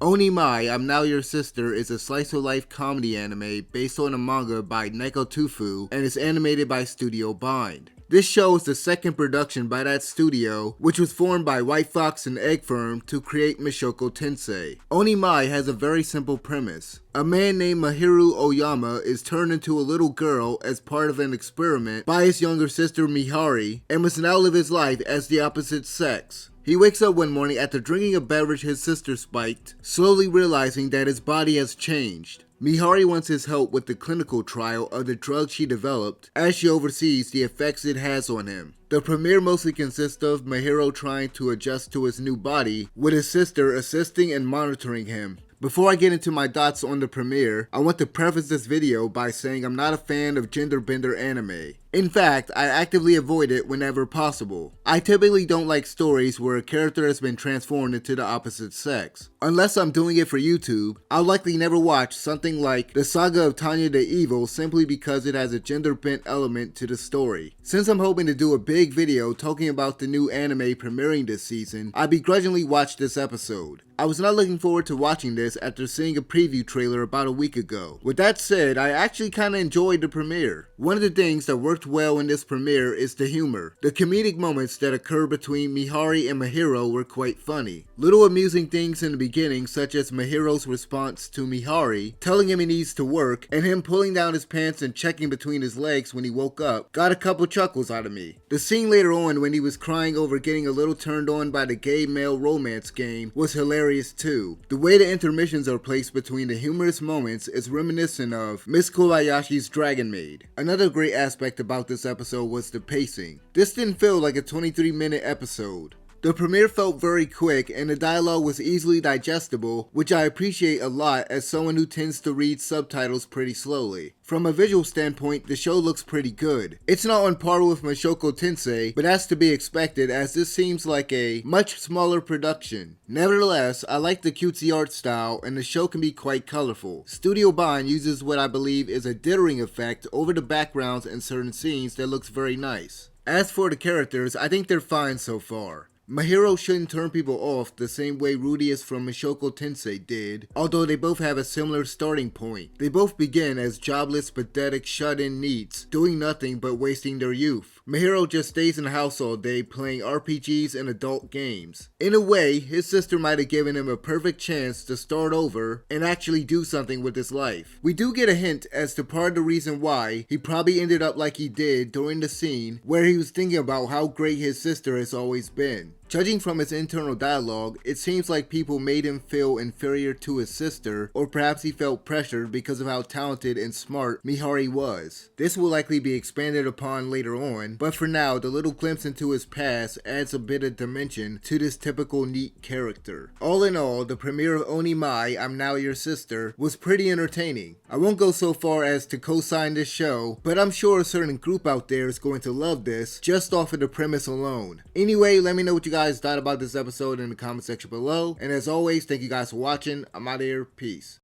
Onimai, I'm Now Your Sister is a slice-of-life comedy anime based on a manga by Neko Tufu and is animated by Studio Bind. This show is the second production by that studio, which was formed by White Fox and Egg Firm to create Mushoku Tensei. Onimai has a very simple premise. A man named Mahiru Oyama is turned into a little girl as part of an experiment by his younger sister Mihari and must now live his life as the opposite sex. He wakes up one morning after drinking a beverage his sister spiked, slowly realizing that his body has changed. Mihari wants his help with the clinical trial of the drug she developed, as she oversees the effects it has on him. The premiere mostly consists of Mahiru trying to adjust to his new body, with his sister assisting and monitoring him. Before I get into my thoughts on the premiere, I want to preface this video by saying I'm not a fan of gender bender anime. In fact, I actively avoid it whenever possible. I typically don't like stories where a character has been transformed into the opposite sex. Unless I'm doing it for YouTube, I'll likely never watch something like The Saga of Tanya the Evil simply because it has a gender bent element to the story. Since I'm hoping to do a big video talking about the new anime premiering this season, I begrudgingly watched this episode. I was not looking forward to watching this after seeing a preview trailer about a week ago. With that said, I actually kinda enjoyed the premiere. One of the things that worked well in this premiere is the humor. The comedic moments that occur between Mihari and Mahiru were quite funny. Little amusing things in the beginning, such as Mahiru's response to Mihari, telling him he needs to work, and him pulling down his pants and checking between his legs when he woke up, got a couple chuckles out of me. The scene later on when he was crying over getting a little turned on by the gay male romance game was hilarious too. The way the intermissions are placed between the humorous moments is reminiscent of Miss Kobayashi's Dragon Maid. Another great aspect about this episode was the pacing. This didn't feel like a 23-minute episode. The premiere felt very quick and the dialogue was easily digestible, which I appreciate a lot as someone who tends to read subtitles pretty slowly. From a visual standpoint, the show looks pretty good. It's not on par with Mushoku Tensei, but that's to be expected as this seems like a much smaller production. Nevertheless, I like the cutesy art style and the show can be quite colorful. Studio Bind uses what I believe is a dithering effect over the backgrounds in certain scenes that looks very nice. As for the characters, I think they're fine so far. Mahiru shouldn't turn people off the same way Rudeus from Mushoku Tensei did, although they both have a similar starting point. They both begin as jobless, pathetic, shut-in neets, doing nothing but wasting their youth. Mahiru just stays in the house all day playing RPGs and adult games. In a way, his sister might have given him a perfect chance to start over and actually do something with his life. We do get a hint as to part of the reason why he probably ended up like he did during the scene where he was thinking about how great his sister has always been. Judging from his internal dialogue, it seems like people made him feel inferior to his sister, or perhaps he felt pressured because of how talented and smart Mihari was. This will likely be expanded upon later on, but for now, the little glimpse into his past adds a bit of dimension to this typical neat character. All in all, the premiere of Onimai, I'm Now Your Sister, was pretty entertaining. I won't go so far as to co-sign this show, but I'm sure a certain group out there is going to love this just off of the premise alone. Anyway, let me know what you guys thought about this episode in the comment section below, and as always, thank you guys for watching. I'm out of here. Peace.